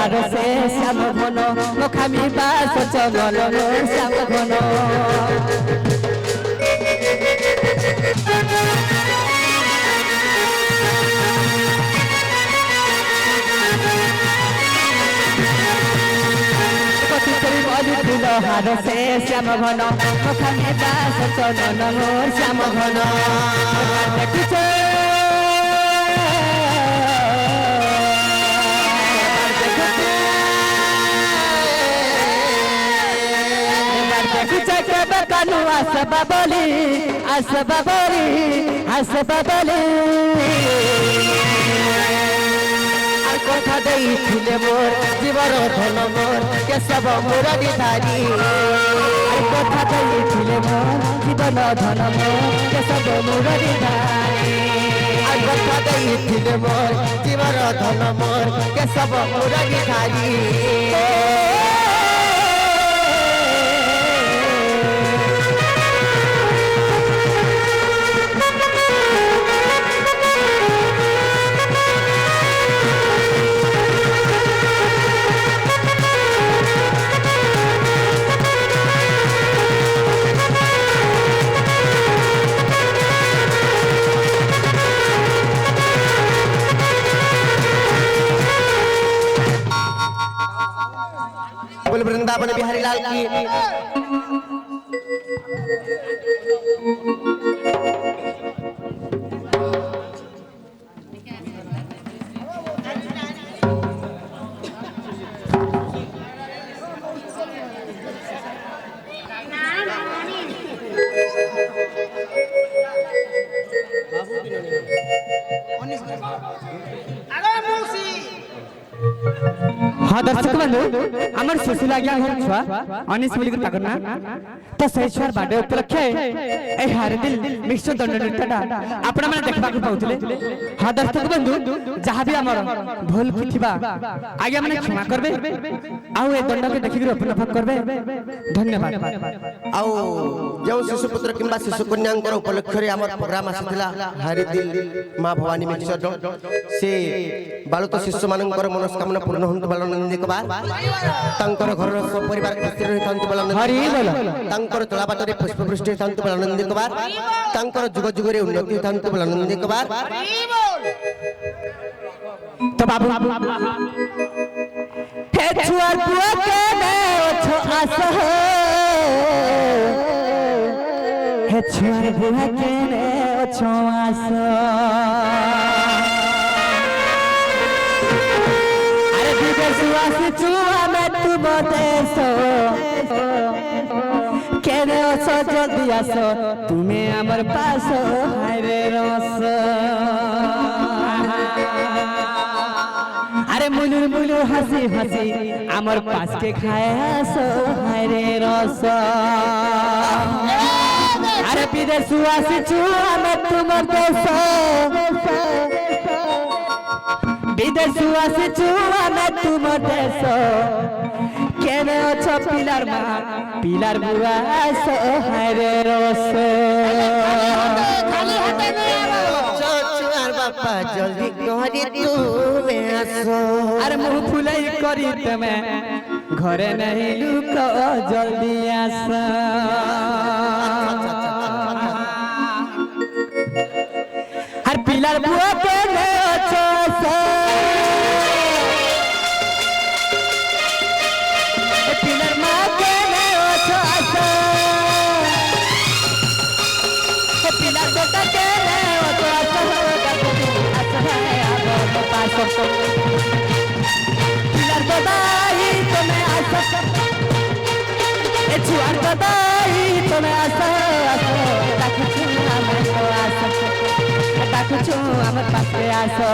হারসে শ্যাম ঘন মুখামি বাস চমন শ্যাম ঘন ফুল হারসে শ্যাম ঘন মুখামি বাস চমন শ্যাম ঘন দেখুছে কানু আসবা বলি আর কথা দেইছিলে মোর জীবন ধন মোর কেশব মুরারি ধারি আর কথা দেইছিলে মোর জীবন ধন মোর কেশব মুরারি ধারি আর কথা দেইছিলে মোর জীবন ধন মোর কেশব মুরারি ধারি वृंदावन बिहारी लाल की हाँ दर्शक बंधु आमर शिशु लगे घर छुआ अनिस मिली ताकर ना तो सही छुआर बाडे उपलक्षे ए हारे दिल मिक्सचर दंड नृत्यटा आपण माने देखबा को पाउतले हाँ दर्शक बंधु जहाँ भी आमर भूल थिबा आगे माने क्षमा करबे आउ ए दंड के देखि उपलब्ध करबे धन्यवाद आउ जो शिशु पुत्र किंबा शिशु कन्यांकर उपलक्ष्य रे आमर प्रोग्राम आसीथिला हारे दिल मां भवानी मिक्सचर से बालुत शिशु मानकर मनोकामना पूर्ण होंतु बालन नंदी को बार तांकर घर सब परिवार खुशी रहि थांतु बालन हरि बोल तांकर तलाबाटरे पुष्प वृष्टि थांतु बालन नंदी को बार तांकर जुग जुग रे उन्नति थांतु बालन नंदी को बार तो बाबू हे छुआर पुआ के ने ओछो आस हे छुआर पुआ के ने ओछो आस सुवासी चुआ में तुम देसो केने ओसो जल्दी आसो तुम्हें अमर पासो हायरे रस अरे मुलुर मुलुर हंसी हंसी अमर पास के खाए आसो हायरे रस अरे विदेश सुवासी चुआ में तुम देसो विदेशवासी चुआ में तुम देश केने अच्छा पिलार बुआ सो हरे रोस बापा जल्दी कहरी तू में आसो अरे मुंह फुलाई करी तमे घरे नहीं लुक जल्दी आस हर पिलार बुआ केने अच्छा पिलार बदाई तुम्हें आशा ए छुआर बदाई तुम्हें आशा डाकुछु हमर पास पे आशा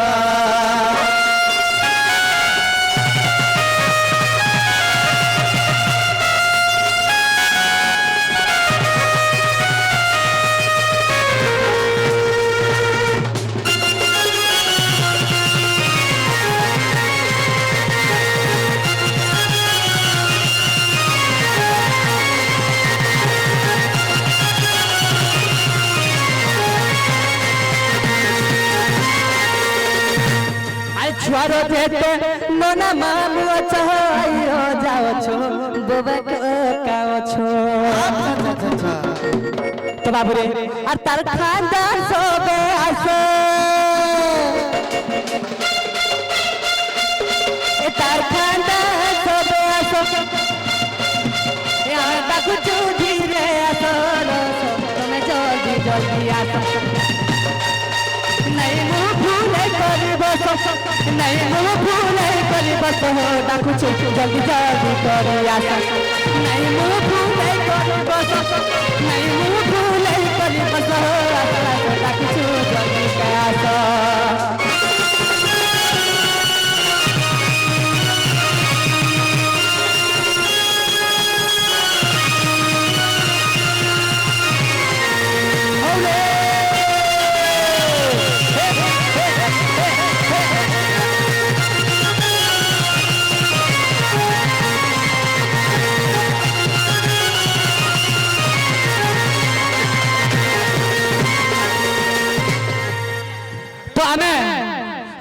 छुआर देते ना मामू अछो आइयो जाओ छो बोबे काओ छो तो बाबू रे और तार खानदान सोबे आसो ए तार खानदान सोबे आसो ए आता कुछ धीरे आसो तुम्हें जल्दी जल्दी आसो नहीं मुँह भूले करी बस नहीं मुँह भूले करी बस हो डाकू चुप जल्दी जल्दी करी आशा नहीं मुँह भूले करी बस नहीं मुँह भूले करी बस हो आशा डाकू चुप जल्दी करी आशा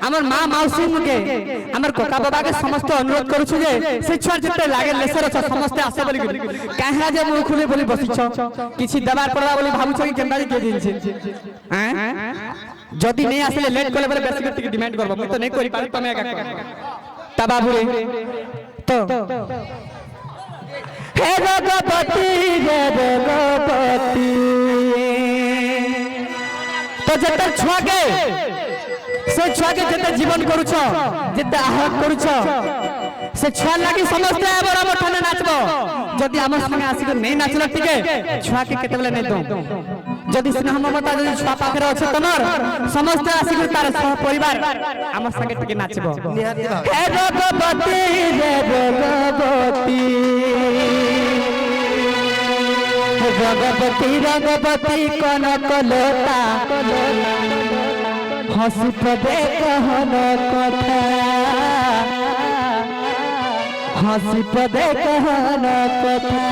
আমার মা মাউসী মুকে আমার কোকা বাবা के समस्त अनुरोध करू छु जे से छुआ जते लागे लेसर छ समस्त आसे बोली काहे जे मुख खुले बोली बसी छ किछि दबार पड़वा बोली भाबु छ कि केनबा के दिन छी हैं जदी नहीं आसले लेट करले बोले बेसी के डिमांड करबो म तो नहीं करि पारि तमे एका ता बाबू रे तो हे रघुपति रे रघुपति तो जते छुआ के से छुआ के जते जीवन करू छ जते आहत करू छ से छुआ लागी समस्त एबर हम ठाने नाचबो जदी हमर संगे आसी के नहीं नाचल ठीके छुआ के केते बेले नहीं दो जदी स्नेह ममता जदी छुआ पाखरे अछि तमर समस्त आसी के तार सह परिवार हमर संगे ठीके नाचबो हे रघुपति रे रघुपति रघुपति रघुपति कनक लोटा हसी पदे कहन कथा हसी पदे कहन कथा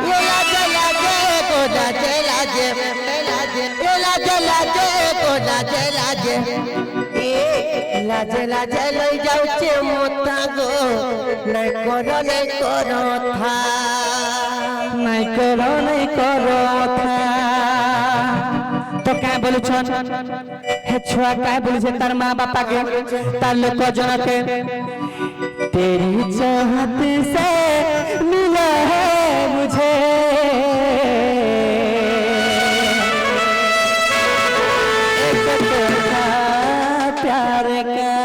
ये लाजे लाजे को लाजे लाजे ये लाजे लाजे को लाजे लाजे ए लाजे लाजे लई जाउचे मोता गो नहीं करो था नहीं करो था तो क्या बोलू छन हे छुआ काय बोलू छे तार मां बापा के तार लोक जन के तेरी चाहत से मिला है मुझे एक तोहफा प्यार का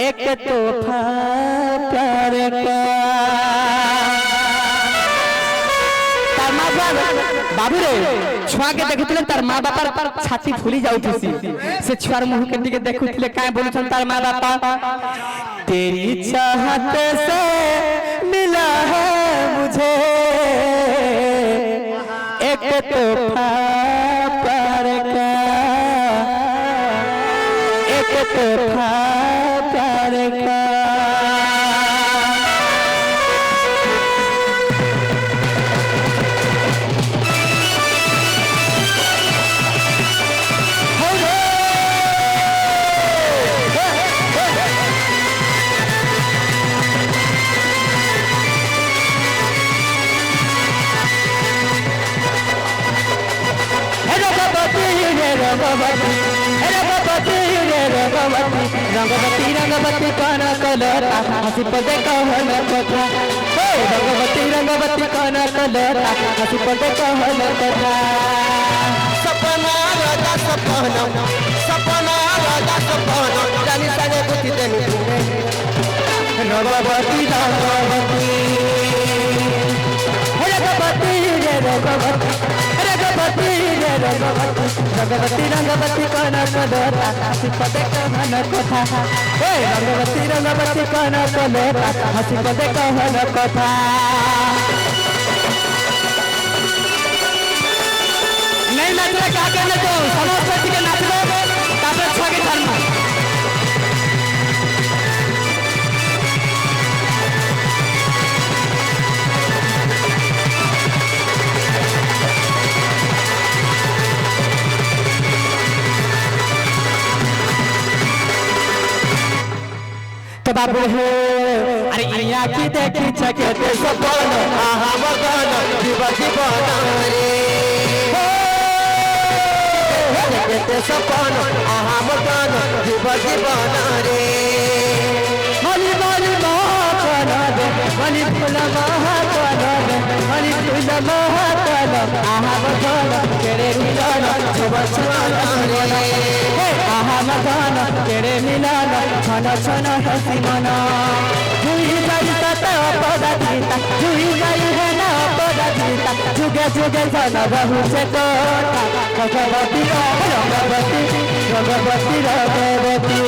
एक तोहफा प्यार का बाबू रे छुआ के देखुले तार मां बापा छाती फुली जाउथसी से छुआर मुंह के दिके देखुले काय बोलछन तार मां बापा तेरी चाहत से मिला है मुझे एक तोहफा प्यार का एक तोहफा प्यार का रंगवती रंगवती कौन कलरा हसी पदे कहन कथा हे रंगवती कौन कलरा हसी पदे कहन कथा सपना राजा सपना जानी संगे बुद्धि देनी रंगवती रंगवती रंगवती रंगवती कौन कलरा हसी पदे कहन कथा हे रंगवती कौन कलरा हसी पदे कहन कथा नहीं नाचले का कहले तो समस्त के नाचबे तापर छुआ के धर्म तो बाबू हे अरे यहाँ की देखी चके सपन आहा मगन जीव जीवन रे जगते सपन आहा मगन जीव जीवन रे मनी मनी महाकन मनी फूल महाकन मनी फूल महाकन आहा मगन तेरे मिलन छुब छुन रे आहा मगन तेरे मिलन छन छन हसी मन जुई जाई सत पदाधिता जुई जाई है ना पदाधिता जुगे जुगे जन बहु से कोटा भगवती रंगवती भगवती रंगवती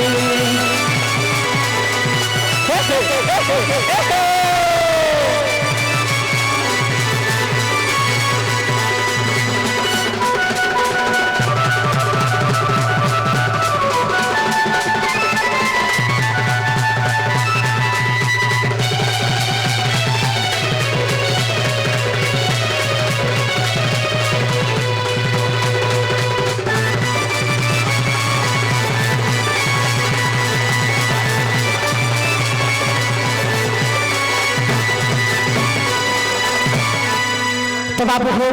तो बाबू हो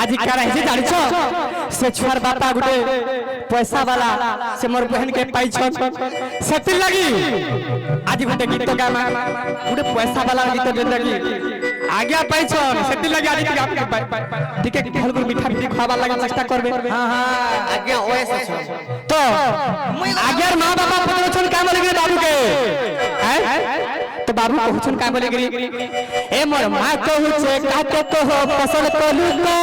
आज क्या रही जानिछ से छुआर बापा गुटे पैसा वाला से मोर बहन के पाई छ सेति लगी आज गुटे गीत गामा गुटे पैसा वाला गीत दे लगी आज्ञा पाई छ सेति लगी आज आप ठीक है हलगुर मीठा मीठी खावा लगा चेष्टा करबे हां हां आज्ञा ओएस छ तो आज्ञार मां बाबा पुत्र छन काम लगे बाबू के हैं तो बाबू कहछन का बोले गिरी ए मोर मां कहू छे काके कहो पसंद कलु के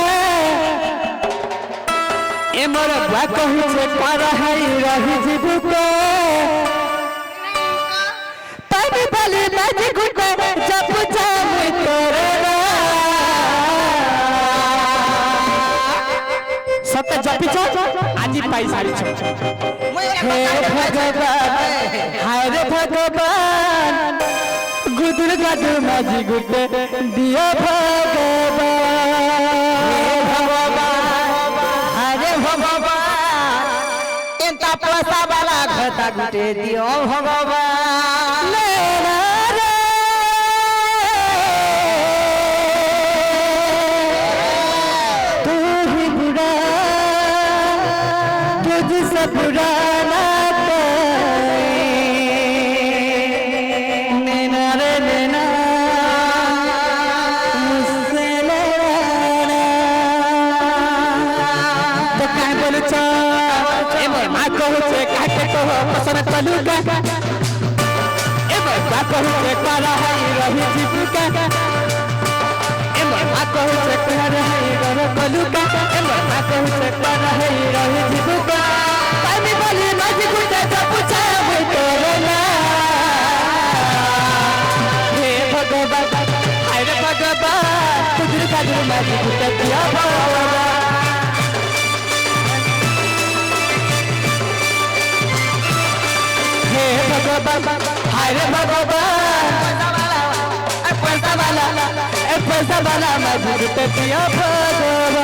ए मोर बा कहू छे कर हई रही जीव के पानी बाली बाजी गुटे जब जाम तोरे सत जपी छ आजी पाई सारी छ हे भगवान हाय रे भगवान गुदुर गादु माजी गुटे दिया भगवान अरे भगवान एंता पैसा वाला घटा गुटे दियो भगवान लेना रे तू ही बुरा तुझसे पुराना पसंद कलुगा ए बा कहू से कर हई रही जीविका ए बा कहू से कर हई रही कलुगा ए बा कहू से कर हई रही जीविका पानी बाली माजी गुटे जब छावे तोरे ना हे भगवान हाय रे भगवान तुझे काजू माजी गुटे दिया भगवान भगवान हाय रे भगवान पैसा वाला मैं भूलते पिया भगवान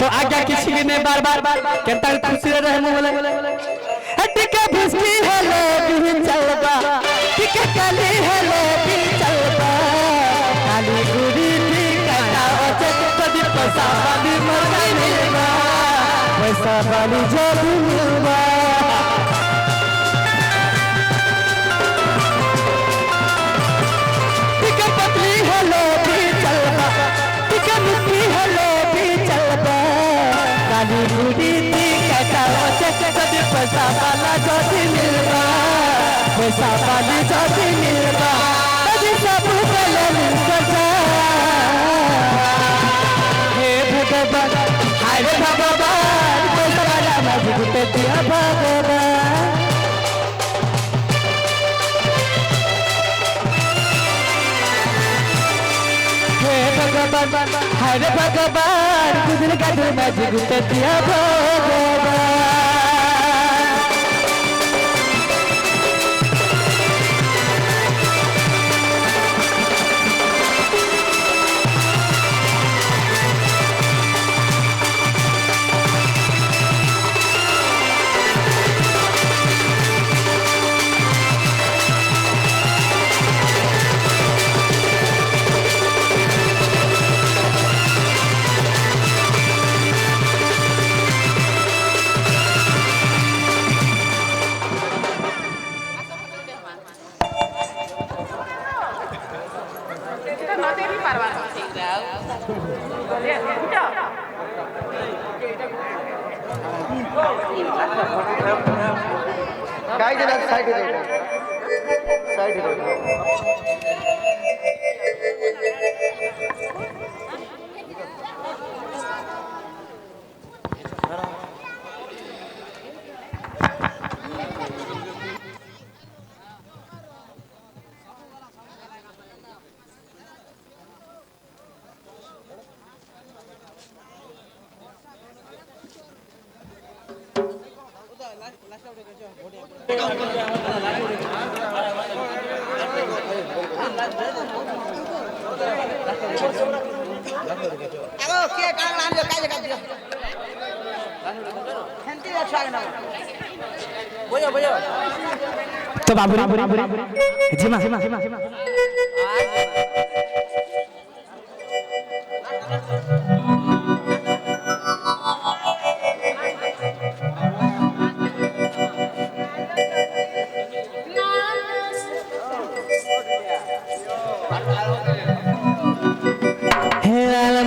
तो आज्ञा किसी ने बार बार केता खुशी रहे मोले टिके भिस्की हेले भी चलबा टिके काली हेले भी चलबा काली गुड़ी थी कटा ओचे कदी पैसा वाली मर मिलबा पैसा वाली जब मिलबा टिके पतली हेले भी चलबा टिके मुट्ठी हेले काली गुड़ी थी कटा ओचे कदी पैसा वाला जोती मिलबा पैसा वाली जोती मिलबा कदी सब गले मिल सजा हे भगवान हाय रे भगवान पैसा वाला माजी गुटे दिया भगवान भगवान हरे भगवान गुदल गादल माजी गुटे दिया भगवान काय जरा साइड तो बाबू जिमा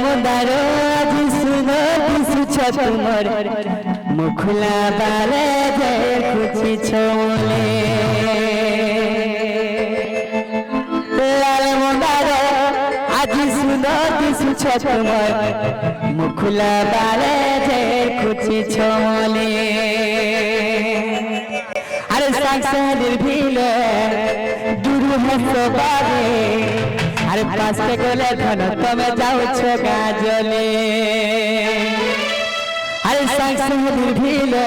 मुदारो आज सुनो दिसु छतुमर मुखला बाले जय खुची छोले लाल मुदारो आज सुनो दिसु छतुमर मुखला बाले जय खुची छोले अरे साक्षात निर्भीले दुरु हसो बारे अरे पास के गोले धन तमे जाओ छो गाजले अरे संग संग निर्भीले